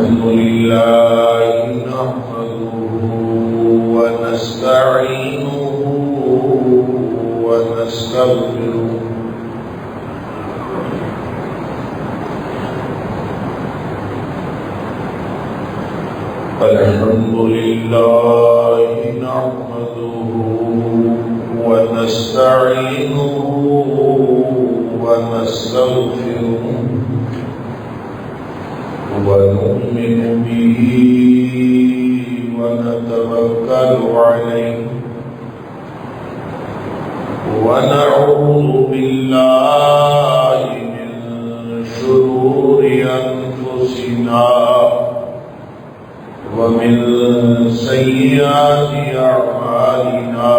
الحمد لله نحمده ونستعينه ونستغفره الحمد لله نحمده ونستعينه ونستغفره ونؤمن به ونتوكل عليه ونعوذ بالله من شرور أنفسنا ومن سيئات أعمالنا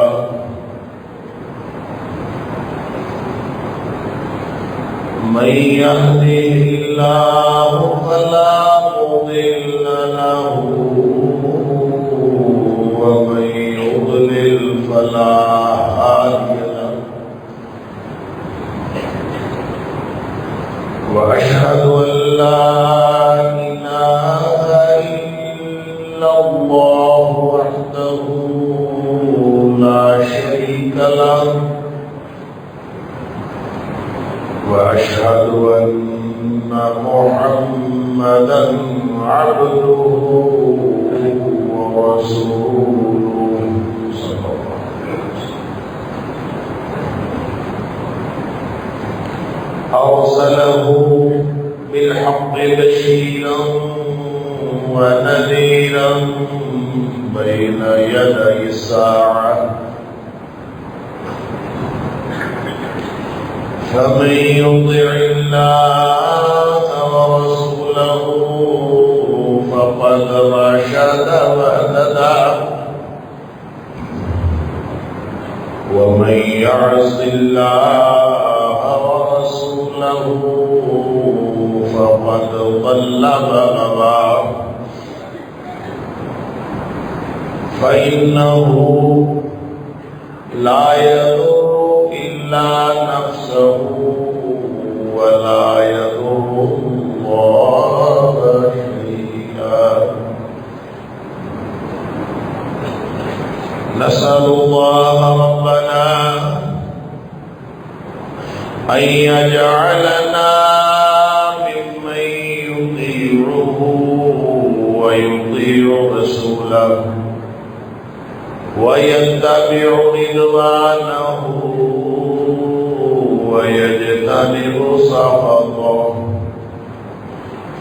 من يهده الله فلا مضل له ومن يضلل فلا هادي له وأشهد أن لا إله إلا الله وحده لا شريك له وأشهد أن محمدًا عبده ورسوله صلى الله عليه وسلم أرسله بالحق بشيرا ونذيرا بين يدي الساعة فمن يطع الله ورسوله فقد رشد واهتدى ومن يعص الله ورسوله فقد ضل ضلالا فإنه لا يضر إلا نفسه ولا يضر الله شيئا نسأل الله ربنا أن يجعلنا ممن يطيعه ويطيع رسوله ويتبع رضوانه ويجتنب سخطه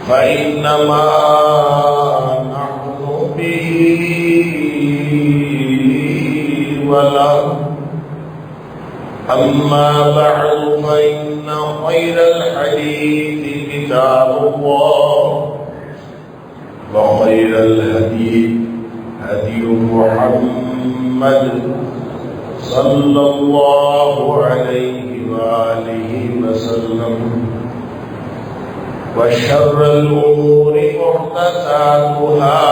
فإنما نحن به وله أما بعد فإن خير الحديث كتاب الله وخير الهدي هدي محمد صلى الله عليه وآله وسلم وشر الأمور محدثاتها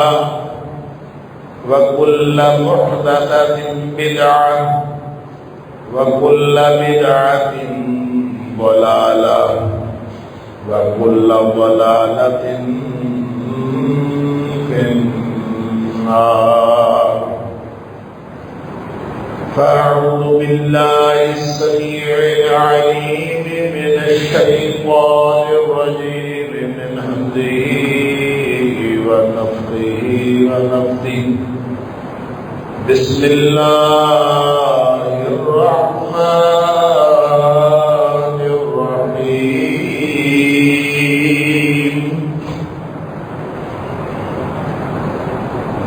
وكل محدثة بدعة وكل بدعة ضلالة وكل ضلالة في النار فأعوذ بالله السميع العليم من الشيطان الرجيم من همزه ونفخه ونفثه بسم الله الرحمن الرحيم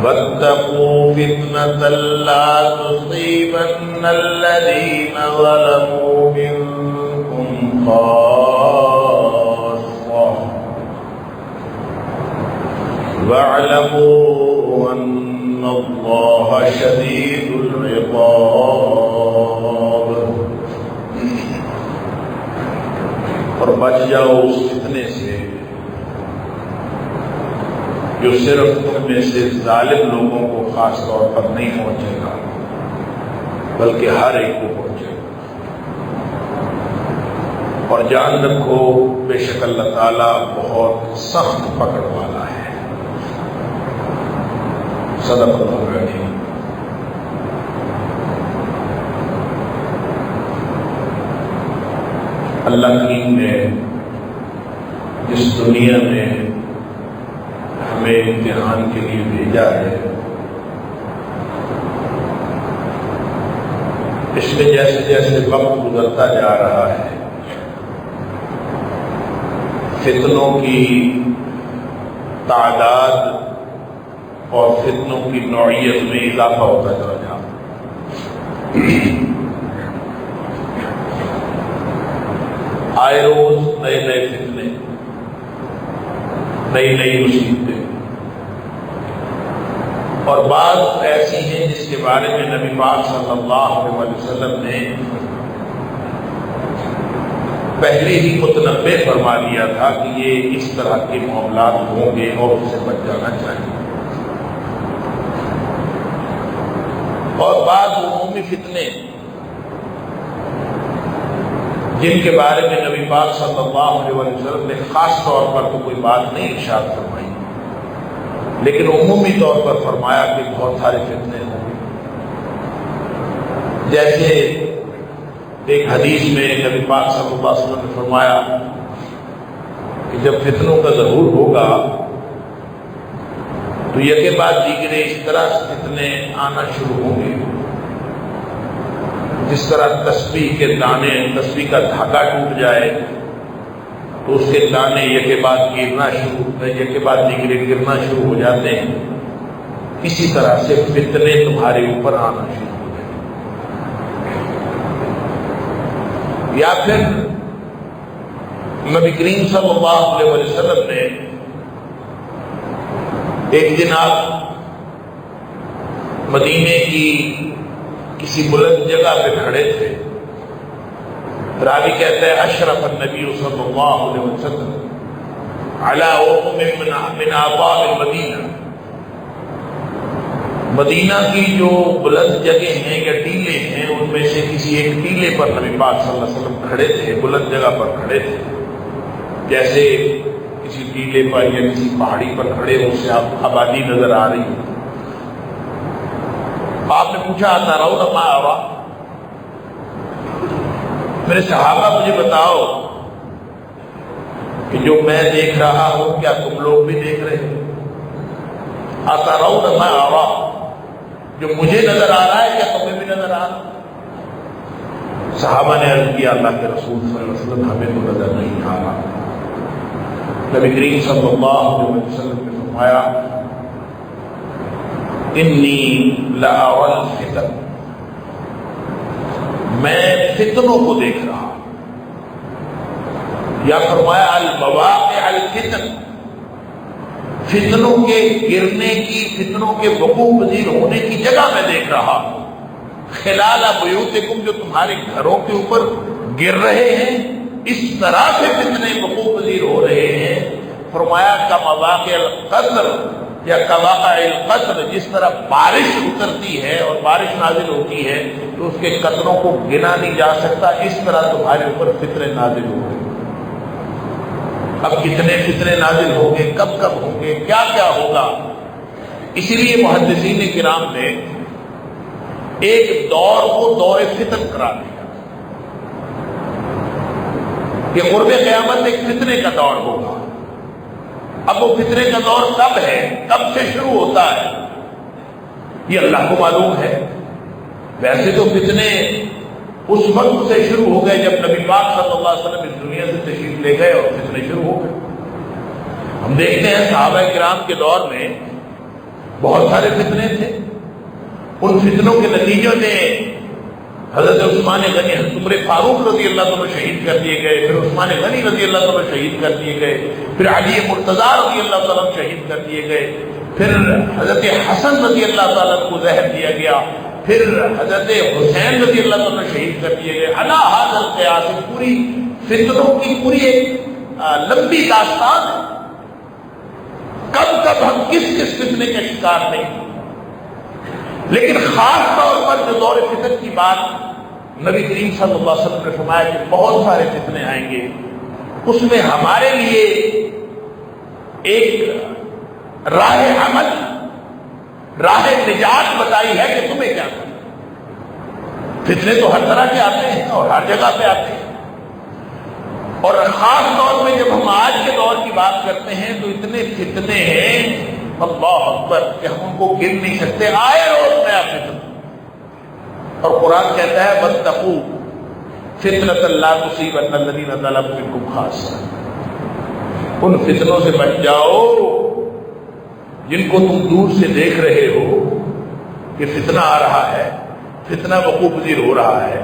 واتقوا فتنة لا تصيبن الذين ظلموا منكم خاصة واعلموا أن الله شديد العقاب اور بچ جاؤ اس فتنے سے جو صرف تم میں سے ظالم لوگوں کو خاص طور پر نہیں پہنچے گا بلکہ ہر ایک کو پہنچے گا. اور جان رکھو بے شک اللہ تعالیٰ بہت سخت پکڑ والا ہے. صدق اللہ العظیم۔ اللہ کریم نے جس دنیا میں ہمیں امتحان کے لیے بھیجا ہے، اس میں جیسے جیسے وقت گزرتا جا رہا ہے فتنوں کی تعداد اور فتنوں کی نوعیت میں اضافہ ہوتا چلا جا رہا ہے۔ آئے روز نئے نئے فتنے، نئی نئی مصیبتیں، اور بعض ایسی ہیں جس کے بارے میں نبی پاک صلی اللہ علیہ وسلم نے پہلے ہی متنبع فرما دیا تھا کہ یہ اس طرح کے معاملات ہوں گے اور اس سے بچ جانا چاہیے۔ اور بعض عمومی فتنے جن کے بارے میں نبی پاک صلی اللہ علیہ وسلم نے خاص طور پر تو کوئی بات نہیں ارشاد فرمائی، لیکن عمومی طور پر فرمایا کہ بہت سارے فتنے ہوں گے۔ جیسے ایک حدیث میں نبی پاک صلی اللہ علیہ وسلم نے فرمایا کہ جب فتنوں کا ظہور ہوگا تو یکے بعد دیگرے اس طرح فتنے آنا شروع ہوں گے جس طرح تسبیح کے دانے، تسبیح کا دھاگا ٹوٹ جائے تو اس کے دانے یکے بعد یکے بعد دیگرے گرنا شروع ہو جاتے ہیں، اسی طرح سے فتنے تمہارے اوپر آنا شروع ہو جائیں۔ یا پھر نبی کریم صلی اللہ علیہ وسلم نے ایک دن آپ مدینے کی کسی بلند جگہ پہ کھڑے تھے، راوی کہتا ہے اشرف النبی صلی اللہ علیہ وسلم علی اوم من آباب المدینہ، مدینہ کی جو بلند جگہ ہیں یا ٹیلے ہیں ان میں سے کسی ایک ٹیلے پر نبی پاک صلی اللہ علیہ وسلم کھڑے تھے، بلند جگہ پر کھڑے تھے، جیسے کسی ٹیلے پر یا کسی پہاڑی پر کھڑے ہو سے آبادی نظر آ رہی ہے۔ آپ نے پوچھا ترون ما ارى، میرے صحابہ مجھے بتاؤ کہ جو میں دیکھ رہا ہوں کیا تم لوگ بھی دیکھ رہے ہو؟ اترون ما ارى، جو مجھے نظر آ رہا ہے کیا تمہیں بھی نظر آ رہا؟ صحابہ نے عرض کیا اللہ کے رسول صلی اللہ علیہ وسلم ہمیں تو نظر نہیں آ رہا۔ نبی کریم صلی اللہ علیہ وسلم نے فرمایا انی لأری الفتن، میں فتنوں کو دیکھ رہا ہوں، یا فرمایا المواقع الفتن، فتنوں کے گرنے کی، فتنوں کے وقوع پذیر ہونے کی جگہ میں دیکھ رہا ہوں، خلال بیوتکم، جو تمہارے گھروں کے اوپر گر رہے ہیں اس طرح سے فتنے وقوع پذیر ہو رہے ہیں۔ فرمایا کمواقع القطر یا کواقع القطر، جس طرح بارش اترتی ہے اور بارش نازل ہوتی ہے تو اس کے قطروں کو گنا نہیں جا سکتا، اس طرح تمہارے اوپر فتنے نازل ہو گئے۔ اب کتنے فتنے نازل ہوں گے، کب کب ہوں گے، کیا کیا ہوگا؟ اسی لیے محدثین کرام نے ایک دور کو دور فتن قرار دیا کہ قرب قیامت ایک فتنے کا دور ہوگا۔ اب وہ فتنے کا دور کب ہے، کب سے شروع ہوتا ہے، یہ اللہ کو معلوم ہے۔ ویسے تو فتنے اس وقت سے شروع ہو گئے جب نبی پاک صلی اللہ علیہ وسلم اس دنیا سے تشریف لے گئے اور فتنے شروع ہو گئے۔ ہم دیکھتے ہیں صحابہ کرام کے دور میں بہت سارے فتنے تھے، ان فتنوں کے نتیجے میں حضرت عثمان غنی، عمر فاروق رضی اللہ عنہ شہید کر دیے گئے، پھر عثمان غنی رضی اللہ عنہ شہید کر دیے گئے، پھر علی مرتضیٰ رضی اللہ عنہ شہید کر دیے گئے، پھر حضرت حسن رضی اللہ تعالیٰ کو زہر دیا گیا، پھر حضرت حسین رضی اللہ عنہ شہید کر دیے گئے۔ علی ھذا القیاس، پوری فتنوں کی پوری ایک لمبی داستان ہے، کب کب ہم کس کس فتنے کے شکار نہیں۔ لیکن خاص طور پر جو دور فتن کی بات نبی کریم صلی اللہ علیہ وسلم نے فرمایا کہ بہت سارے فتنے آئیں گے، اس میں ہمارے لیے ایک راہ عمل راہ نجات بتائی ہے کہ تمہیں کیا کرنا۔ فتنے تو ہر طرح کے آتے ہیں اور ہر جگہ پہ آتے ہیں، اور خاص طور پہ جب ہم آج کے دور کی بات کرتے ہیں تو اتنے فتنے ہیں اللہ اکبر کہ ہم ان کو گن نہیں سکتے، آئے روز نیا فتنہ۔ اور قرآن کہتا ہے واتقوا فتنة لا تصيبن الذين ظلموا منكم خاصة، ان فتنوں سے بچ جاؤ جن کو تم دور سے دیکھ رہے ہو کہ فتنہ آ رہا ہے، فتنہ وقوع پذیر ہو رہا ہے،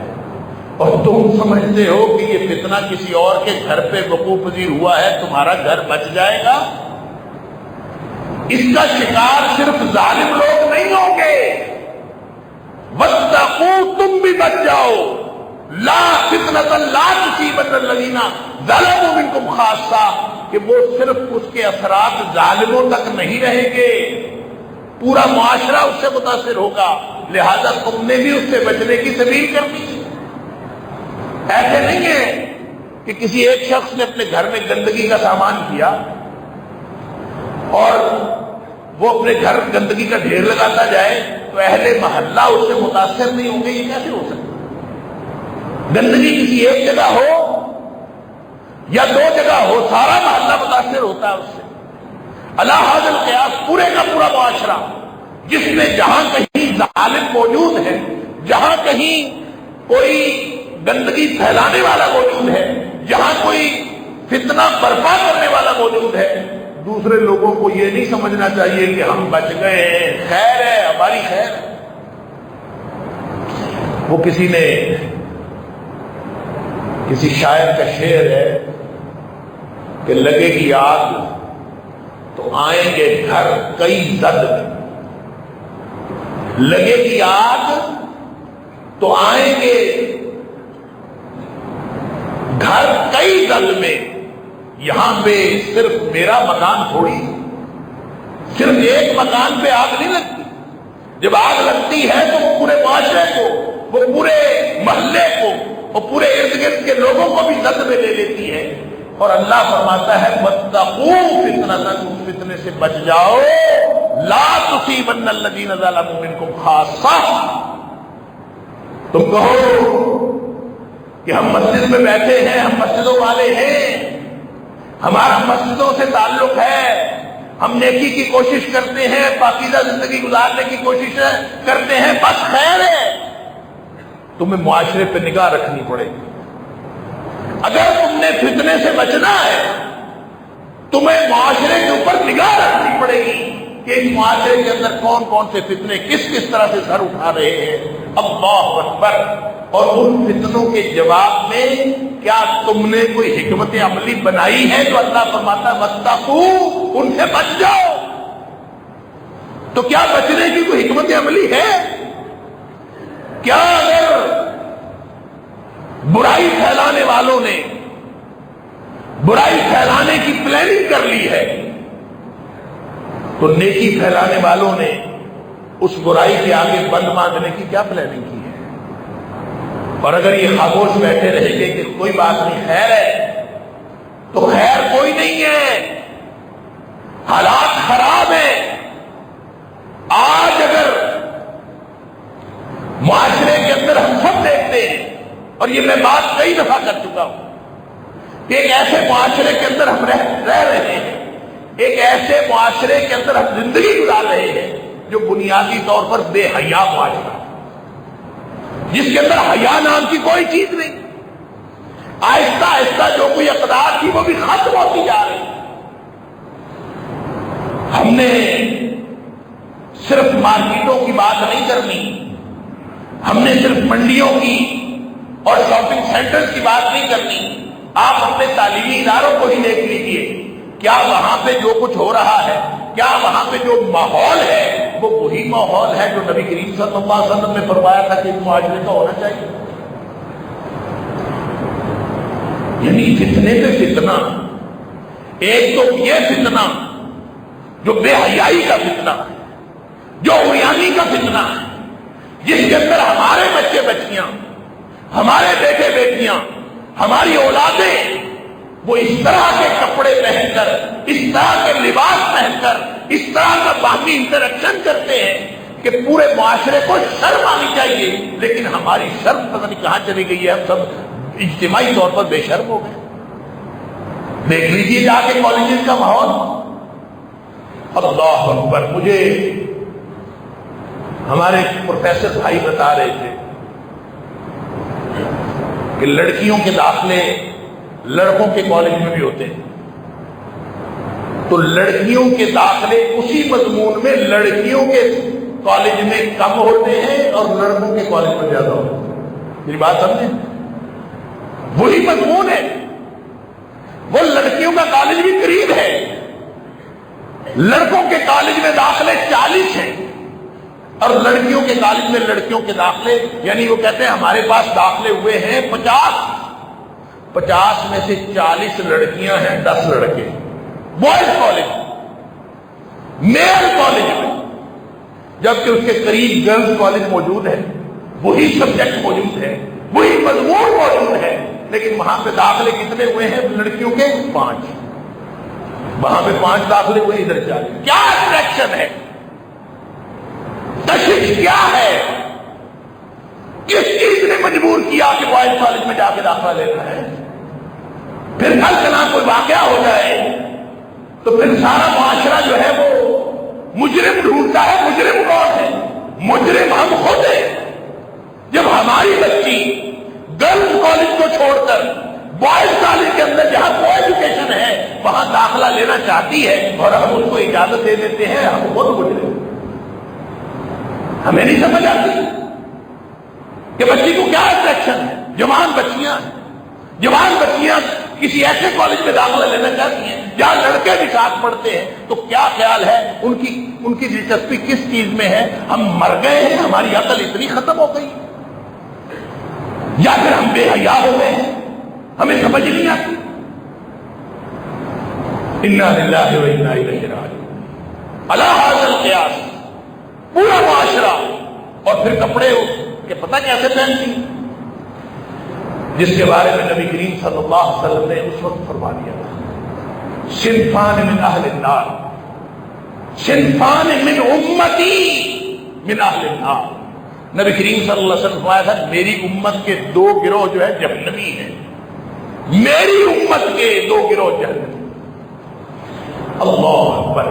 اور تم سمجھتے ہو کہ یہ فتنہ کسی اور کے گھر پہ وقوع پذیر ہوا ہے، تمہارا گھر بچ جائے گا۔ اس کا شکار صرف ظالم لوگ نہیں ہوں گے، واتقوا تم بھی بچ جاؤ، لا فتنة لا تصيبن الذين ظلموا منكم خاصة، کہ وہ صرف اس کے اثرات ظالموں تک نہیں رہیں گے، پورا معاشرہ اس سے متاثر ہوگا، لہذا تم نے بھی اس سے بچنے کی سبیل کرنی ہے۔ ایسے نہیں ہے کہ کسی ایک شخص نے اپنے گھر میں گندگی کا سامان کیا اور وہ اپنے گھر گندگی کا ڈھیر لگاتا جائے تو اہل محلہ اس سے متاثر نہیں ہوں گے، یہ کیسے ہو سکتا؟ گندگی کسی ایک جگہ ہو یا دو جگہ ہو، سارا محلہ متاثر ہوتا ہے اس سے۔ علی ھذا القیاس پورے کا پورا معاشرہ جس میں جہاں کہیں ظالم موجود ہے، جہاں کہیں کوئی گندگی پھیلانے والا موجود ہے، جہاں کوئی فتنہ برپا کرنے والا موجود ہے، دوسرے لوگوں کو یہ نہیں سمجھنا چاہیے کہ ہم بچ گئے ہیں، خیر ہے، ہماری خیر ہے۔ وہ کسی شاعر کا شعر ہے کہ لگے گی آگ تو آئیں گے گھر کئی زد میں، لگے گی آگ تو آئیں گے گھر کئی زد میں، یہاں پہ صرف میرا مکان تھوڑی، صرف ایک مکان پہ آگ نہیں لگتی، جب آگ لگتی ہے تو وہ پورے معاشرے کو، وہ پورے محلے کو، وہ پورے ارد گرد کے لوگوں کو بھی زد میں لے لیتی ہے۔ اور اللہ فرماتا ہے واتقوا فتنة، اس فتنے سے بچ جاؤ، لا تصيبن الذين ظلموا منكم خاصة۔ تم کہو کہ ہم مسجد میں بیٹھے ہیں، ہم مسجدوں والے ہیں، ہمارا مسجدوں سے تعلق ہے، ہم نیکی کی کوشش کرتے ہیں، پاکیزہ زندگی گزارنے کی کوشش کرتے ہیں، بس خیر ہے۔ تمہیں معاشرے پہ نگاہ رکھنی پڑے گی۔ اگر تم نے فتنے سے بچنا ہے تمہیں معاشرے کے اوپر نگاہ رکھنی پڑے گی کہ اس معاشرے کے اندر کون کون سے فتنے کس کس طرح سے سر اٹھا رہے ہیں۔ اللہ اکبر۔ اور ان فتنوں کے جواب میں کیا تم نے کوئی حکمت عملی بنائی ہے؟ تو اللہ فرماتا ہے واتقوا، ان سے بچ جاؤ۔ تو کیا بچنے کی کوئی حکمت عملی ہے؟ کیا اگر برائی پھیلانے والوں نے برائی پھیلانے کی پلاننگ کر لی ہے تو نیکی پھیلانے والوں نے اس برائی کے آگے بند باندھنے کی کیا پلاننگ کی ہے؟ اور اگر یہ خاموش بیٹھے رہیں گے کہ کوئی بات نہیں، خیر ہے، تو خیر کوئی نہیں ہے، حالات خراب ہیں۔ آج اگر معاشرے کے اندر ہم سب دیکھتے ہیں، اور یہ میں بات کئی دفعہ کر چکا ہوں کہ ایک ایسے معاشرے کے اندر ہم رہ رہے ہیں، ایک ایسے معاشرے کے اندر ہم زندگی گزار رہے ہیں جو بنیادی طور پر بے حیا معاشرہ، جس کے اندر حیا نام کی کوئی چیز نہیں۔ آہستہ آہستہ جو کوئی اقدار تھی وہ بھی ختم ہوتی جا رہی۔ ہم نے صرف مارکیٹوں کی بات نہیں کرنی، ہم نے صرف منڈیوں کی اور شاپنگ سینٹرز کی بات نہیں کرنی۔ آپ اپنے تعلیمی اداروں کو ہی دیکھ لیجیے، کیا وہاں پہ جو کچھ ہو رہا ہے، کیا وہاں پہ جو ماحول ہے وہ وہی ماحول ہے جو نبی کریم صلی اللہ علیہ وسلم نے فرمایا تھا کہ اس معاشرے کا ہونا چاہیے؟ یعنی فتنے پہ فتنہ، ایک تو یہ فتنہ جو بے حیائی کا فتنہ ہے، جو عریانی کا فتنہ ہے، جس کے اندر ہمارے بچے بچیاں، ہمارے بیٹے بیٹیاں، ہماری اولادیں وہ اس طرح کے کپڑے پہن کر، اس طرح کے لباس پہن کر اس طرح کا باہمی انٹریکشن کرتے ہیں کہ پورے معاشرے کو شرم آنی چاہیے، لیکن ہماری شرم پتہ نہیں کہاں چلی گئی ہے، ہم سب اجتماعی طور پر بے شرم ہو گئے۔ دیکھ لیجیے جا کے کالجز کا ماحول، اللہ اکبر۔ مجھے ہمارے پروفیسر بھائی بتا رہے تھے کہ لڑکیوں کے داخلے لڑکوں کے کالج میں بھی ہوتے ہیں، تو لڑکیوں کے داخلے اسی مضمون میں لڑکیوں کے کالج میں کم ہوتے ہیں اور لڑکوں کے کالج میں زیادہ ہوتے ہیں۔ میری بات سمجھیں، وہی مضمون ہے، وہ لڑکیوں کا کالج بھی قریب ہے، لڑکوں کے کالج میں داخلے 40 ہیں اور لڑکیوں کے کالج میں لڑکیوں کے داخلے، یعنی وہ کہتے ہیں ہمارے پاس داخلے ہوئے ہیں 50 میں سے 40 لڑکیاں ہیں، 10 لڑکے بوائز کالج، میل کالج میں، جبکہ اس کے قریب گرلز کالج موجود ہے، وہی سبجیکٹ موجود ہے، وہی مضمون موجود ہے، لیکن وہاں پہ داخلے کتنے ہوئے ہیں لڑکیوں کے؟ 5، وہاں پہ 5 داخلے ہوئے، ادھر 40۔ کیا اٹریکشن ہے، تشویش کیا ہے، کس چیز نے مجبور کیا کہ بوائز کالج میں جا کے داخلہ لینا ہے؟ پھر کل چلا کوئی واقعہ ہو جائے تو پھر سارا معاشرہ جو ہے وہ مجرم ڈھونڈتا ہے۔ مجرم کون ہے؟ مجرم ہم خود ہیں۔ جب ہماری بچی گرلز کالج کو چھوڑ کر بوائز کالج کے اندر جہاں کو ایجوکیشن ہے وہاں داخلہ لینا چاہتی ہے اور ہم اس کو اجازت دے دیتے ہیں، ہم خود مجرم۔ ہمیں نہیں سمجھ آتی کہ بچی کو کیا اٹریکشن ہے۔ جوان بچیاں کسی ایسے کالج میں داخلہ لینا چاہتی ہیں جہاں لڑکے بھی ساتھ پڑھتے ہیں، تو کیا خیال ہے ان کی دلچسپی کس چیز میں ہے؟ ہم مر گئے ہیں، ہماری عقل اتنی ختم ہو گئی، یا پھر ہم بے حیا ہو گئے ہیں، ہمیں سمجھ نہیں آتی۔ انا للہ و انا الیہ راجعون۔ علی ھذا القیاس پورا معاشرہ، اور پھر کپڑے کہ پتہ کیسے پہنتی، جس کے بارے میں نبی کریم صلی اللہ علیہ وسلم نے اس وقت فرما دیا تھا، صنفان من اہل النار، صنفان من امتی من اہل النار۔ نبی کریم صلی اللہ علیہ وسلم فرمایا تھا میری امت کے 2 گروہ جو ہے جہنمی ہیں، میری امت کے 2 گروہ جہنمی۔ اللہ اکبر۔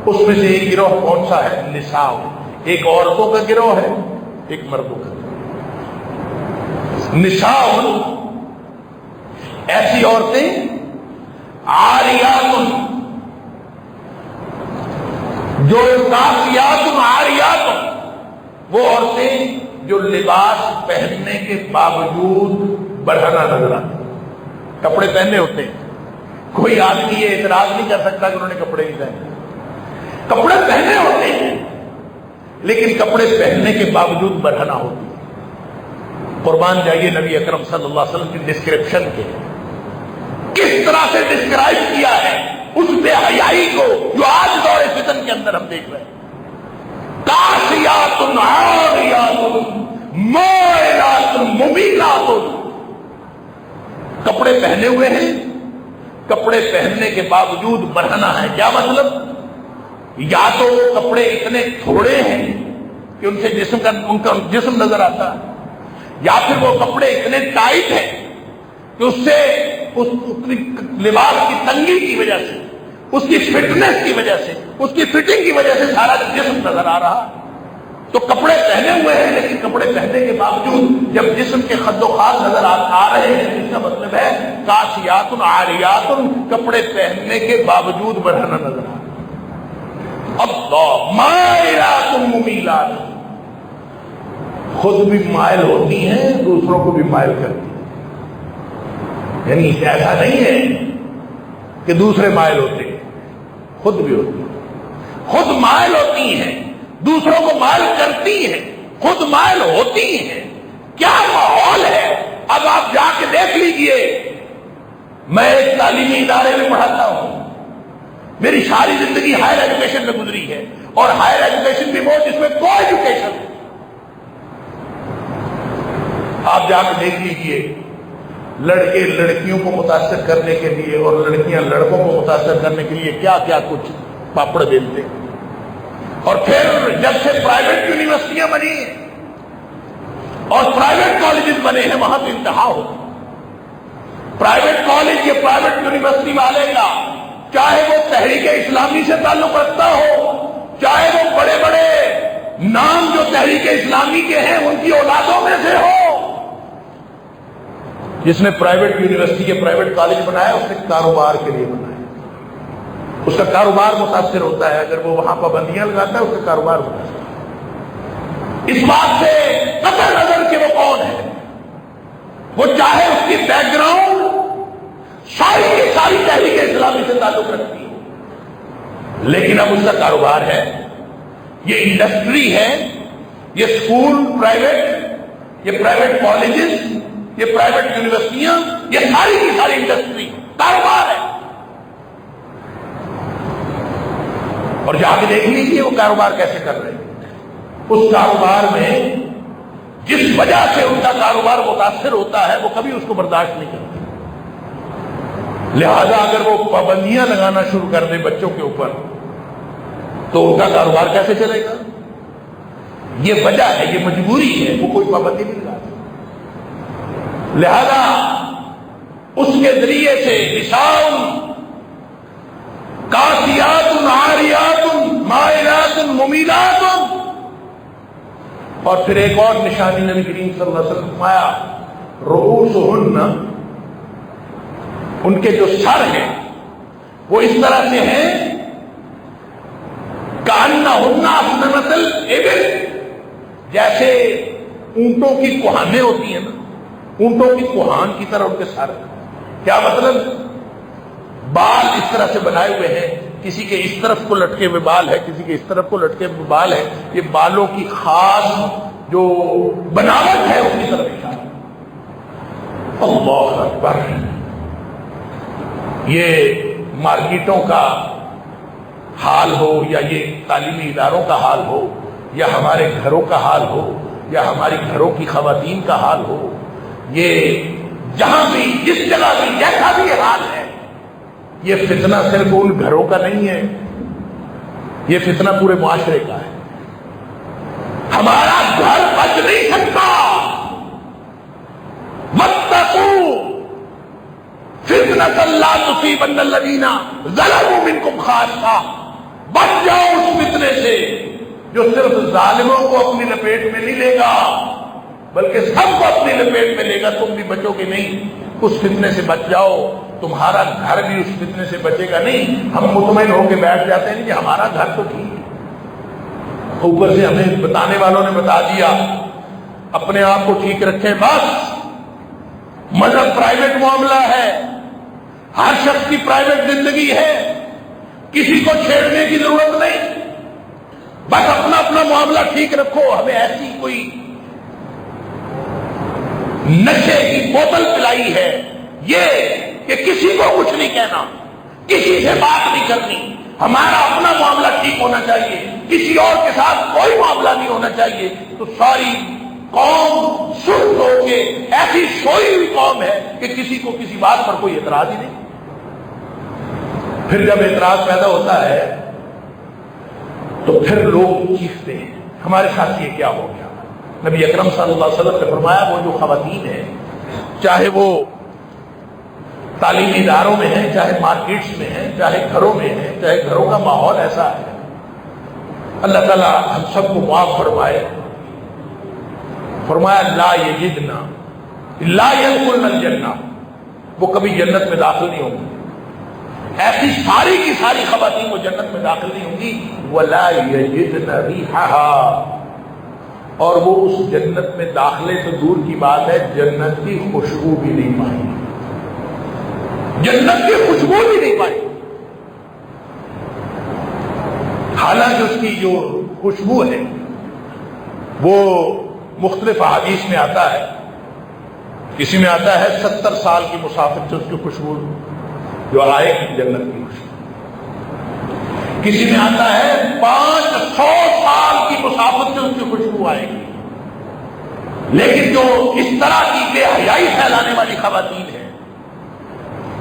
اس میں سے ایک گروہ کون سا ہے؟ نساء، ایک عورتوں کا گروہ ہے، ایک مردوں کا۔ نساء ایسی عورتیں عاریات، جو کاسیات عاریات، وہ عورتیں جو لباس پہننے کے باوجود برہنہ نظر آتی، کپڑے پہنے ہوتے ہیں، کوئی آدمی یہ اعتراض نہیں کر سکتا کہ انہوں نے کپڑے نہیں پہنے، کپڑے پہنے ہوتے ہیں لیکن کپڑے پہننے کے باوجود برہنہ ہوتی ہیں۔ قربان جائیے نبی اکرم صلی اللہ علیہ وسلم کی ڈسکرپشن کے، کس طرح سے ڈسکرائب کیا ہے اس بے حیائی کو جو آج دور فتن کے اندر ہم دیکھ رہے ہیں۔ کاسیات عاریات مائلات ممیلات، کپڑے پہنے ہوئے ہیں، کپڑے پہننے کے باوجود برہنہ ہے۔ کیا مطلب؟ یا تو وہ کپڑے اتنے تھوڑے ہیں کہ ان سے ان کا جسم نظر آتا ہے، یا پھر وہ کپڑے اتنے ٹائٹ ہیں کہ اس سے اس لباس کی تنگی کی وجہ سے، اس کی فٹنس کی وجہ سے، اس کی فٹنگ کی وجہ سے سارا جسم نظر آ رہا۔ تو کپڑے پہنے ہوئے ہیں لیکن کپڑے پہننے کے باوجود جب جسم کے خد و خال نظر آ رہے ہیں، اس کا مطلب ہے کاسیات عاریات، کپڑے پہننے کے باوجود برہنہ نظر آ رہا۔ اللہ مائلات ممیلات، خود بھی مائل ہوتی ہیں، دوسروں کو بھی مائل کرتی ہیں۔ یعنی ایسا نہیں ہے کہ دوسرے مائل ہوتے ہیں، خود بھی ہوتی ہیں، خود مائل ہوتی ہیں، دوسروں کو مائل کرتی ہیں، خود مائل ہوتی ہیں۔ کیا ماحول ہے؟ اب آپ جا کے دیکھ لیجئے، میں ایک تعلیمی ادارے میں پڑھاتا ہوں، میری ساری زندگی ہائر ایجوکیشن میں گزری ہے، اور ہائر ایجوکیشن بھی وہ جس میں کو ایجوکیشن ہے۔ آپ جا کے دیکھ لیجئے، لڑکے لڑکیوں کو متاثر کرنے کے لیے اور لڑکیاں لڑکوں کو متاثر کرنے کے لیے کیا کیا کچھ پاپڑ بیلتے. اور پھر جب سے پرائیویٹ یونیورسٹیاں بنی ہیں اور پرائیویٹ کالجز بنے ہیں وہاں تو انتہا ہو. پرائیویٹ کالج یا پرائیویٹ یونیورسٹی والے کا چاہے وہ تحریک اسلامی سے تعلق رکھتا ہو، چاہے وہ بڑے بڑے نام جو تحریک اسلامی کے ہیں ان کی اولادوں میں سے ہو، جس نے پرائیویٹ یونیورسٹی یا پرائیویٹ کالج بنایا اس نے کاروبار کے لیے بنایا. اس کا کاروبار متاثر ہوتا ہے. اگر وہ وہاں پابندیاں لگاتا ہے اس کا کاروبار متاثر ہوتا ہے. اس بات سے قطع نظر کہ وہ کون ہے، وہ چاہے اس کی بیک گراؤنڈ ساری کی ساری تحریک اسلامی سے تعلق رکھتی ہے، لیکن اب اس کا کاروبار ہے، یہ انڈسٹری ہے، یہ اسکول پرائیویٹ، یہ پرائیویٹ کالجز، یہ پرائیویٹ یونیورسٹیاں، یہ ساری کی ساری انڈسٹری کاروبار ہے. اور جا کے دیکھ لیجیے وہ کاروبار کیسے کر رہے ہیں. اس کاروبار میں جس وجہ سے ان کا کاروبار متاثر ہوتا ہے وہ کبھی اس کو برداشت نہیں کرتے. لہذا اگر وہ پابندیاں لگانا شروع کر دیں بچوں کے اوپر تو ان کا کاروبار کیسے چلے گا؟ یہ وجہ ہے، یہ مجبوری ہے، وہ کوئی پابندی نہیں لگاتے. لہذا اس کے ذریعے سے نساء کاسیات عاریات مائلات ممیلات، اور پھر ایک اور نشانی نبی کریم صلی اللہ علیہ وسلم نے فرمایا رؤوسہن، ان کے جو سر ہیں وہ اس طرح سے ہیں کأنہن أسنمة الإبل، جیسے اونٹوں کی کوہانیں ہوتی ہیں نا، اونٹوں کی کوہان کی طرح ان کے سر. کیا مطلب؟ بال اس طرح سے بنائے ہوئے ہیں، کسی کے اس طرف کو لٹکے ہوئے بال ہے، کسی کے اس طرف کو لٹکے ہوئے بال ہے. یہ بالوں کی خاص جو بناوٹ ہے اس کی طرف اشارہ. اللہ اکبر. یہ مارکیٹوں کا حال ہو یا یہ تعلیمی اداروں کا حال ہو یا ہمارے گھروں کا حال ہو یا ہماری گھروں کی خواتین کا حال ہو، یہ جہاں بھی جس جگہ بھی جیسا بھی حال ہے، یہ فتنہ صرف ان گھروں کا نہیں ہے، یہ فتنہ پورے معاشرے کا ہے. ہمارا گھر بچ نہیں سکتا. واتقوا فتنة لا تصيبن الذين ظلموا منكم خاصة، بچ جاؤ اس فتنے سے جو صرف ظالموں کو اپنی لپیٹ میں نہیں لے گا بلکہ سب کو اپنی لپیٹ میں لے گا. تم بھی بچو گے نہیں. اس فتنے سے بچ جاؤ، تمہارا گھر بھی اس فتنے سے بچے گا نہیں. ہم مطمئن ہو کے بیٹھ جاتے ہیں کہ ہمارا گھر تو ٹھیک ہے، اوپر سے ہمیں بتانے والوں نے بتا دیا. اپنے آپ کو ٹھیک رکھیں بس. مذہب پرائیویٹ معاملہ ہے، ہر شخص کی پرائیویٹ زندگی ہے، کسی کو چھیڑنے کی ضرورت نہیں. بس اپنا اپنا معاملہ ٹھیک رکھو. ہمیں ایسی کوئی نشے کی بوتل پلائی ہے یہ کہ کسی کو کچھ نہیں کہنا، کسی سے بات نہیں کرنی. ہمارا اپنا معاملہ ٹھیک ہونا چاہیے، کسی اور کے ساتھ کوئی معاملہ نہیں ہونا چاہیے. تو ساری قوم سست ہو کے ایسی سوئی ہوئی قوم ہے کہ کسی کو کسی بات پر کوئی اعتراض ہی نہیں. پھر جب اعتراض پیدا ہوتا ہے تو پھر لوگ چیختے ہیں ہمارے ساتھ یہ کیا ہو گیا. نبی اکرم صلی اللہ علیہ وسلم نے فرمایا وہ جو خواتین ہیں، چاہے وہ تعلیمی اداروں میں ہیں، چاہے مارکیٹس میں ہیں، چاہے گھروں میں ہیں، چاہے گھروں کا ماحول ایسا ہے، اللہ تعالیٰ ہم سب کو معاف فرمائے. فرمایا لا یجدنا لا یدخلن الجنہ، وہ کبھی جنت میں داخل نہیں ہوں گی. ایسی ساری کی ساری خواتین وہ جنت میں داخل نہیں ہوں گی. ولا یجدن ریحھا، اور وہ اس جنت میں داخلے تو دور کی بات ہے، جنت کی خوشبو بھی نہیں پائیں گی. جنت کی خوشبو بھی نہیں پائیں. حالانکہ اس کی جو خوشبو ہے وہ مختلف احادیث میں آتا ہے. کسی میں آتا ہے 70 سال کی مسافت سے اس کی خوشبو جو آئے گی جنت کی خوشبو. کسی میں آتا ہے 500 سال کی مسافت سے اس کی خوشبو آئے گی. لیکن جو اس طرح کی بے حیائی پھیلانے والی خواتین ہیں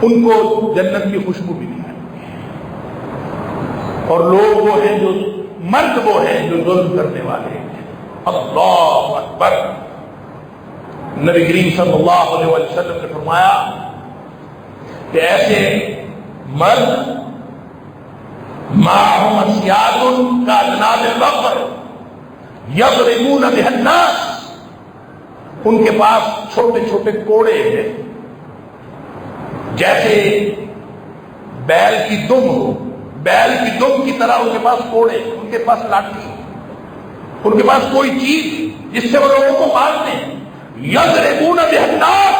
ان کو جنت کی خوشبو بھی نہیں آئے گی. اور لوگ وہ ہیں جو مرد وہ ہیں جو ظلم کرنے والے ہیں. اللہ اکبر. نبی کریم صلی اللہ علیہ وسلم نے فرمایا کہ ایسے مرد معهم اسیاد کاذناب البقر یضربون بها الناس، ان کے پاس چھوٹے چھوٹے کوڑے ہیں جیسے بیل کی دم ہو، بیل کی دم کی طرح ان کے پاس کوڑے، ان کے پاس لاٹھی، ان کے پاس کوئی چیز جس سے وہ لوگوں کو مارتے ہیں. یضربون بها الناس،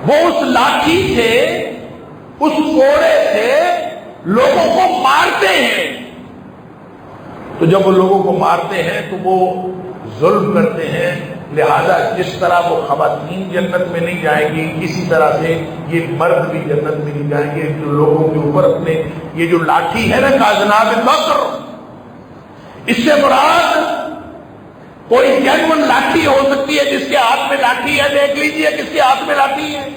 وہ اس لاٹھی سے، اس کوڑے سے لوگوں کو مارتے ہیں. تو جب وہ لوگوں کو مارتے ہیں تو وہ ظلم کرتے ہیں. لہذا جس طرح وہ خواتین جنت میں نہیں جائیں گی، اسی طرح سے یہ مرد بھی جنت میں نہیں جائیں گے جو لوگوں کے اوپر اپنے یہ جو لاٹھی ہے نا کاذناب البقر، اس سے مراد کوئی جینون لاٹھی ہو سکتی ہے. جس کے ہاتھ میں لاٹھی ہے دیکھ لیجئے کس کے ہاتھ میں لاٹھی ہے،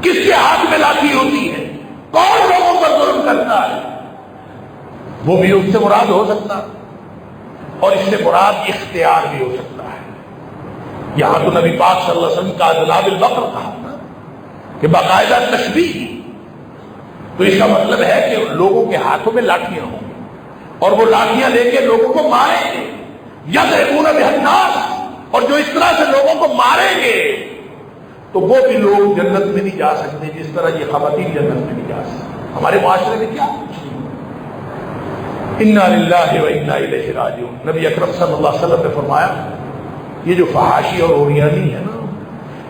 کس کے ہاتھ میں لاٹھی ہوتی ہے، کون لوگوں پر ظلم کرتا ہے، وہ بھی اس سے مراد ہو سکتا، اور اس سے مراد اختیار بھی ہو سکتا ہے. یہاں تو نبی پاک صلی اللہ علیہ وسلم کا کاذناب البقر کہا نا کہ باقاعدہ تشبیہ، تو اس کا مطلب ہے کہ لوگوں کے ہاتھوں میں لاٹھیاں ہوں اور وہ لاٹھیاں لے کے لوگوں کو ماریں گے. یضربون بها الناس، اور جو اس طرح سے لوگوں کو ماریں گے تو وہ بھی لوگ جنت میں نہیں جا سکتے جس طرح یہ خواتین جنت میں نہیں جا سکتے. ہمارے معاشرے میں کیا انا للہ و انا الیہ راجعون. نبی اکرم صلی اللہ علیہ وسلم نے فرمایا یہ جو فحاشی اور عریانی ہے نا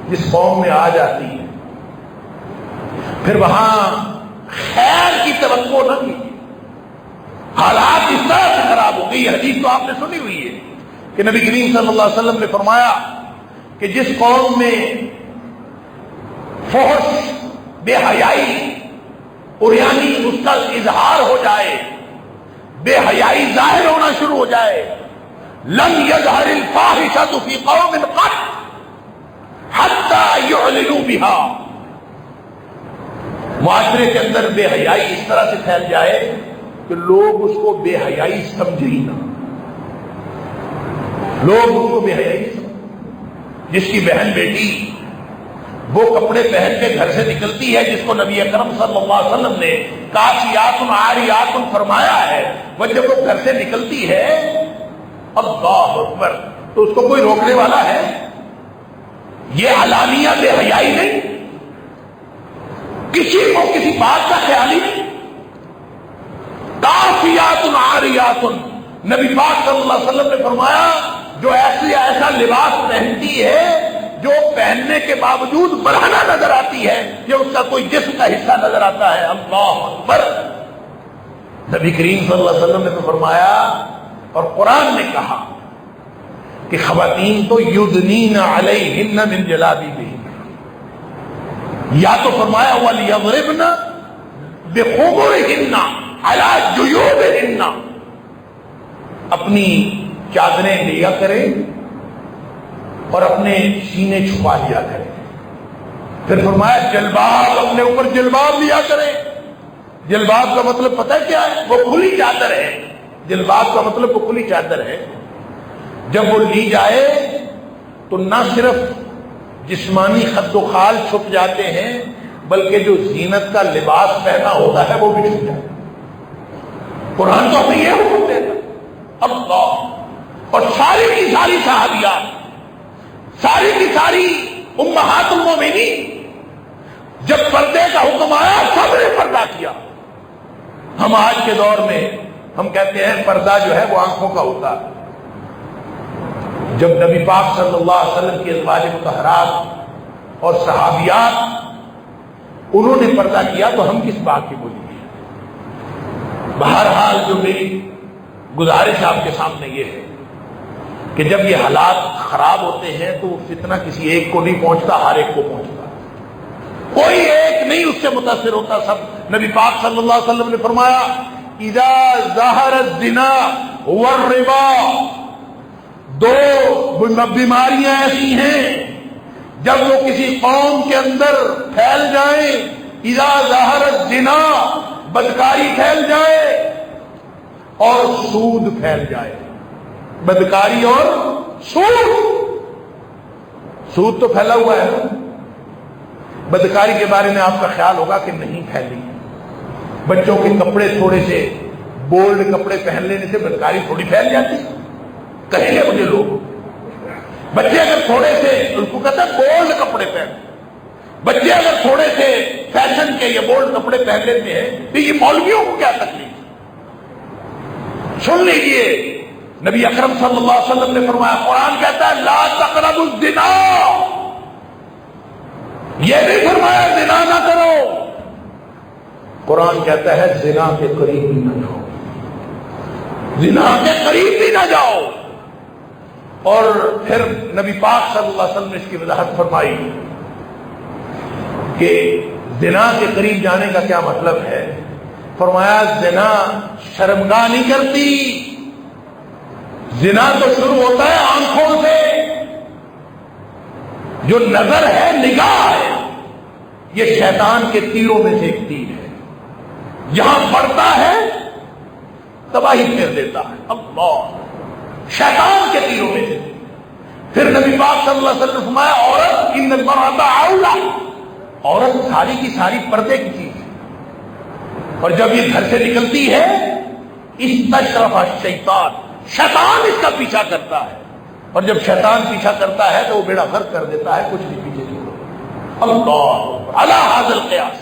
جس قوم میں آ جاتی ہے پھر وہاں خیر کی توقع نہ کی، حالات اس طرح سے خراب ہو گئی. حدیث تو آپ نے سنی ہوئی ہے کہ نبی کریم صلی اللہ علیہ وسلم نے فرمایا کہ جس قوم میں فحش، بے حیائی، عریانی اس کا اظہار ہو جائے، بے حیائی ظاہر ہونا شروع ہو جائے، لم یظہر الفاحشۃ فی قوم قط حتی یعلنوا بها، معاشرے کے اندر بے حیائی اس طرح سے پھیل جائے کہ لوگ اس کو بے حیائی سمجھے ہی نہ، لوگ اس کو بے حیائی سمجھے. جس کی بہن بیٹی وہ کپڑے پہن کے گھر سے نکلتی ہے جس کو نبی اکرم صلی اللہ علیہ وسلم نے کاسیات عاریات فرمایا ہے، وہ جب وہ گھر سے نکلتی ہے اللہ اکبر تو اس کو کوئی روکنے والا ہے؟ یہ علانیہ بے حیائی نہیں، کسی کو کسی بات کا خیال ہی نہیں. کاسیات عاریات، نبی پاک صلی اللہ علیہ وسلم نے فرمایا جو ایسا لباس پہنتی ہے جو پہننے کے باوجود برہنہ نظر آتی ہے، یہ اس کا کوئی جسم کا حصہ نظر آتا ہے. اللہ اکبر. نبی کریم صلی اللہ علیہ وسلم نے تو فرمایا اور قرآن نے کہا کہ خواتین تو یدنین علیہن من جلابیبہن، یا تو فرمایا وَلْيَضْرِبْنَ بِخُمُرِهِنَّ عَلَى جُيُوبِهِنَّ، اپنی چادریں لیا کریں اور اپنے سینے چھپا لیا کریں. پھر فرمایا جلباب، اپنے اوپر جلباب لیا کریں. جلباب کا مطلب پتہ کیا ہے؟ وہ کھلی چادر ہے. جلباب کا مطلب وہ کھلی چادر ہے. جب وہ لی جائے تو نہ صرف جسمانی خد و خال چھپ جاتے ہیں بلکہ جو زینت کا لباس پہنا ہوتا ہے وہ بھی چھپ جاتا ہے. قرآن تو ہمیں یہ حکم دیتا اللہ. اور ساری کی ساری صحابیات، ساری کی ساری امہات المومنین جب پردے کا حکم آیا سب نے پردہ کیا. ہم آج کے دور میں ہم کہتے ہیں پردہ جو ہے وہ آنکھوں کا ہوتا ہے. جب نبی پاک صلی اللہ علیہ وسلم کی ازواج مطہرات اور صحابیات انہوں نے پردہ کیا تو ہم کس بات کی بولیں گے؟ بہرحال جو میری گزارش آپ کے سامنے یہ ہے کہ جب یہ حالات خراب ہوتے ہیں تو فتنہ کسی ایک کو نہیں پہنچتا، ہر ایک کو پہنچتا. کوئی ایک نہیں اس سے متاثر ہوتا، سب. نبی پاک صلی اللہ علیہ وسلم نے فرمایا اذا ظہر الزنا والربا، دو بیماریاں ایسی ہیں جب وہ کسی قوم کے اندر پھیل جائیں، اذا ظہر الزنا، بدکاری پھیل جائے اور سود پھیل جائے. بدکاری اور سود تو پھیلا ہوا ہے. بدکاری کے بارے میں آپ کا خیال ہوگا کہ نہیں پھیلی. بچوں کے کپڑے تھوڑے سے بولڈ کپڑے پہن لینے سے بدکاری تھوڑی پھیل جاتی. کہیں گے مجھے لوگ, بچے اگر تھوڑے سے, ان کو کہتا ہے بولڈ کپڑے پہن, بچے اگر تھوڑے سے فیشن کے یا بولڈ کپڑے پہن لیتے ہیں تو یہ مولویوں کو کیا تکلیف. سن لیجئے, نبی اکرم صلی اللہ علیہ وسلم نے فرمایا, قرآن کہتا ہے لا تقربوا الزنا, یہ نہیں فرمایا زنا نہ کرو. قرآن کہتا ہے زنا کے قریب بھی نہ جاؤ, زنا کے قریب بھی نہ جاؤ. اور پھر نبی پاک صلی اللہ علیہ وسلم نے اس کی وضاحت فرمائی کہ زنا کے قریب جانے کا کیا مطلب ہے. فرمایا زنا شرمگاہ نہیں کرتی, زنا تو شروع ہوتا ہے آنکھوں سے. جو نظر ہے, نگاہ ہے, یہ شیطان کے تیروں میں سے ایک تیر ہے. جہاں پڑتا ہے تباہی پھیر دیتا ہے. اللہ, شیطان کے تیروں میں سے. پھر نبی پاک صلی اللہ علیہ وسلم نے فرمایا عورت ان المرأۃ عورۃ, عورت ساری کی ساری پردے کی چیز ہے, اور جب یہ گھر سے نکلتی ہے استشرف الشیطان, شیطان اس کا پیچھا کرتا ہے, اور جب شیطان پیچھا کرتا ہے تو وہ بیڑا غرق کر دیتا ہے, کچھ نہیں پیچھے چھوڑو. اللہ علی ھذا القیاس.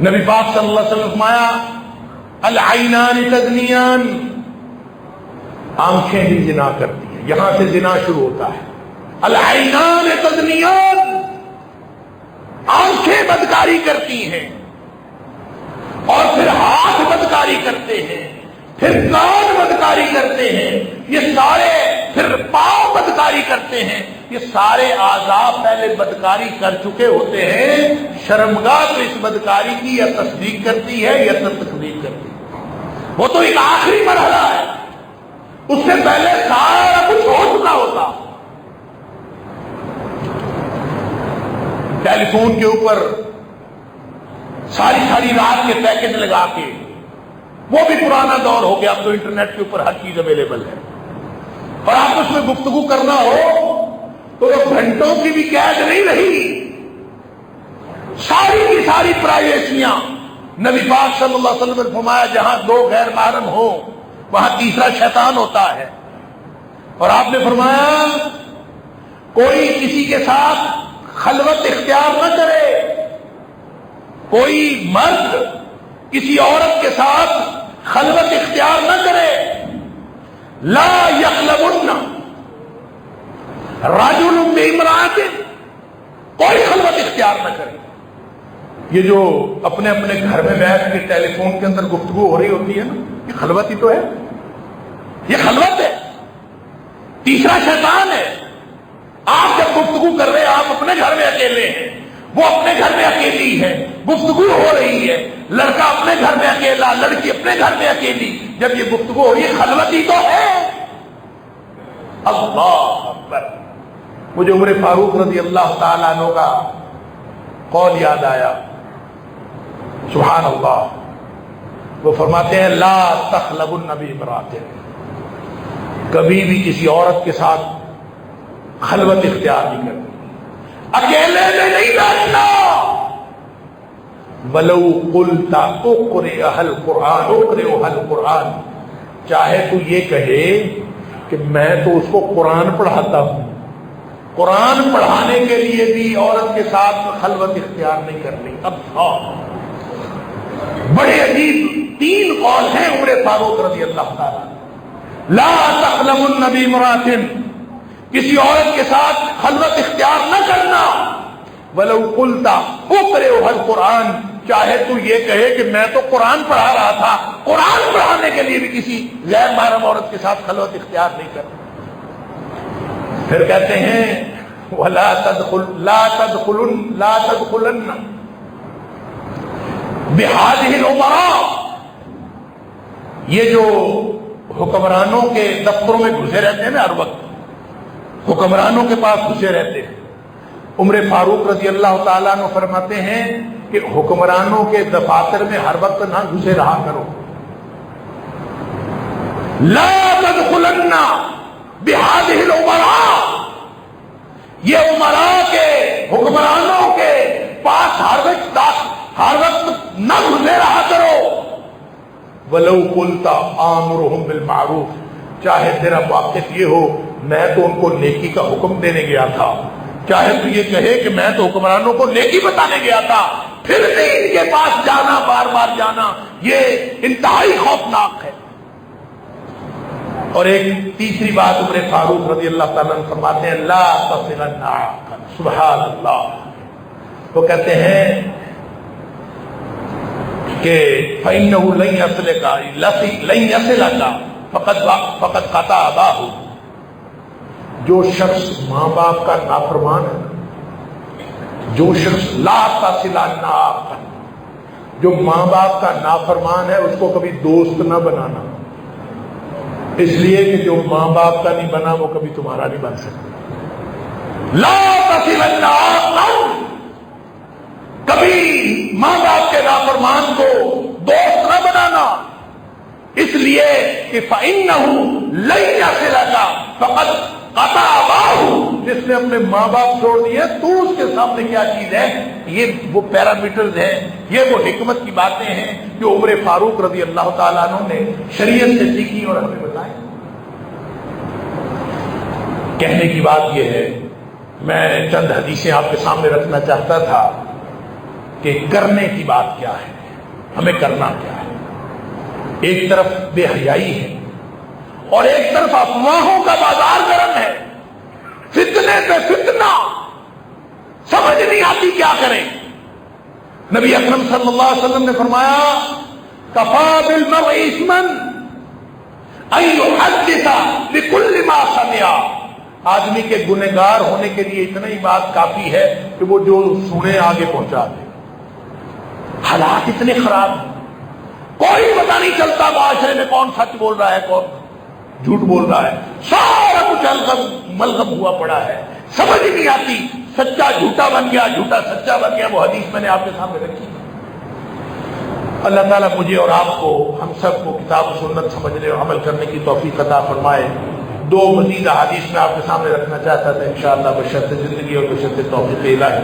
نبی پاک صلی اللہ علیہ وسلم نے فرمایا العینان تزنیان, آنکھیں بھی زنا کرتی ہیں, یہاں سے زنا شروع ہوتا ہے. العینان تزنیان, آنکھیں بدکاری کرتی ہیں, اور پھر ہاتھ بدکاری کرتے ہیں, پھر کان بدکاری کرتے ہیں, یہ سارے, پھر پاؤں بدکاری کرتے ہیں. یہ سارے اعضاء پہلے بدکاری کر چکے ہوتے ہیں. شرمگاہ تو اس بدکاری کی یا تصدیق کرتی ہے یا تکذیب کرتی ہے. وہ تو ایک آخری مرحلہ ہے, اس سے پہلے سارا کچھ ہو چکا ہوتا. ٹیلی فون کے اوپر ساری رات کے پیکج لگا کے, وہ بھی پرانا دور ہو گیا. اب تو انٹرنیٹ کے اوپر ہر چیز اویلیبل ہے, اور آپ اس میں گفتگو کرنا ہو تو وہ گھنٹوں کی بھی قید نہیں رہی. ساری کی ساری پرائیویسیاں. نبی پاک صلی اللہ علیہ وسلم نے فرمایا جہاں دو غیر محرم ہو وہاں تیسرا شیطان ہوتا ہے. اور آپ نے فرمایا کوئی کسی کے ساتھ خلوت اختیار نہ کرے, کوئی مرد کسی عورت کے ساتھ خلوت اختیار نہ کرے. لا یخلون رجل بامرأۃ, کوئی خلوت اختیار نہ کرے. یہ جو اپنے اپنے گھر میں بیٹھ کے ٹیلی فون کے اندر گفتگو ہو رہی ہوتی ہے نا, یہ خلوت ہی تو ہے, یہ خلوت ہے. تیسرا شیطان ہے. آپ جب گفتگو کر رہے ہیں, آپ اپنے گھر میں اکیلے ہیں, وہ اپنے گھر میں اکیلی ہے, گفتگو ہو رہی ہے, لڑکا اپنے گھر میں اکیلا, لڑکی اپنے گھر میں اکیلی, جب یہ گفتگو ہو رہی ہے خلوت ہی تو ہے. اللہ اکبر. مجھے عمر فاروق رضی اللہ تعالیٰ عنہ کا قول یاد آیا, سبحان اللہ. وہ فرماتے ہیں لا تخلون بامرأۃ, کبھی بھی کسی عورت کے ساتھ خلوت اختیار نہیں کرتی, اکیلے میں نہیں بیٹھنا. ولو قلت اقرئ القرآن, چاہے تو یہ کہے کہ میں تو اس کو قرآن پڑھاتا ہوں, قرآن پڑھانے کے لیے بھی عورت کے ساتھ خلوت اختیار نہیں کرنی. اب بڑے عجیب تین قول ہیں عمر فاروق رضی اللہ تعالیٰ. لا تخلون بامرأۃ, کسی عورت کے ساتھ خلوت اختیار نہ کرنا. ولو قلت اقرئ القرآن, چاہے تو یہ کہے کہ میں تو قرآن پڑھا رہا تھا, قرآن پڑھانے کے لیے بھی کسی غیر محرم عورت کے ساتھ خلوت اختیار نہیں کرنا. پھر کہتے ہیں ولا تدخلن بهذه الامراء, یہ جو حکمرانوں کے دفتروں میں گھسے رہتے ہیں نا, ہر وقت حکمرانوں کے پاس گھسے رہتے ہیں, عمر فاروق رضی اللہ تعالیٰ عنہ فرماتے ہیں کہ حکمرانوں کے دفاتر میں ہر وقت نہ گھسے رہا کرو. لا تدخلن بهذه الامراء، یہ امراء کے حکمرانوں کے پاس ہر وقت نہ گھسے رہا کرو. ولو قلت آمرهم بالمعروف، چاہے تیرا واقف یہ ہو میں تو ان کو نیکی کا حکم دینے گیا تھا، چاہے تو یہ کہے کہ میں تو حکمرانوں کو نیکی بتانے گیا تھا، پھر بھی ان کے پاس جانا، بار بار جانا، یہ انتہائی خوفناک ہے. اور ایک تیسری بات عمر فاروق رضی اللہ تعالیٰ عنہ فرماتے ہیں لا تصلن عاقا. سبحان اللہ. وہ کہتے ہیں کہ فإنه لن يصلك فقد قطع أباه. جو شخص ماں باپ کا نافرمان ہے، جو شخص لا تصلن عاقا، جو ماں باپ کا نافرمان ہے اس کو کبھی دوست نہ بنانا، اس لیے کہ جو ماں باپ کا نہیں بنا وہ کبھی تمہارا نہیں بن سکتا. لا تصلن عاقا، کبھی ماں باپ کے نافرمان کو دوست نہ بنانا، اس لیے کہ فإنه لن يصلك فقد قطع أباه. جس نے اپنے ماں باپ چھوڑ دیے تو اس کے سامنے کیا چیز ہے؟ یہ وہ پیرامیٹرز ہیں، یہ وہ حکمت کی باتیں ہیں جو عمر فاروق رضی اللہ تعالیٰ عنہ نے شریعت سے سیکھی اور ہمیں بتائی. کہنے کی بات یہ ہے، میں چند حدیثیں آپ کے سامنے رکھنا چاہتا تھا کہ کرنے کی بات کیا ہے، ہمیں کرنا کیا ہے. ایک طرف بے حیائی ہے اور ایک طرف افواہوں کا بازار گرم ہے، فتنے پہ فتنہ، سمجھ نہیں آتی کیا کریں. نبی اکرم صلی اللہ علیہ وسلم نے فرمایا کفا بالمرء اثما ان يحدث بكل ما سمع. آدمی کے گنہگار ہونے کے لیے اتنا ہی بات کافی ہے کہ وہ جو سنے آگے پہنچا دے. حالات اتنے خراب ہیں، کوئی پتہ نہیں چلتا معاشرے میں کون سچ بول رہا ہے کون جھوٹ بول رہا ہے. سارا کچھ ملغم ہوا پڑا ہے، سمجھ نہیں آتی، سچا جھوٹا بن گیا، جھوٹا سچا بن گیا. وہ حدیث میں نے آپ کے سامنے رکھی. اللہ تعالیٰ مجھے اور آپ کو، ہم سب کو کتاب و سنت سمجھنے اور عمل کرنے کی توفیق عطا فرمائے. دو مزید احادیث میں آپ کے سامنے رکھنا چاہتا تھا انشاءاللہ بشرط زندگی اور بشرط توفیق الہی.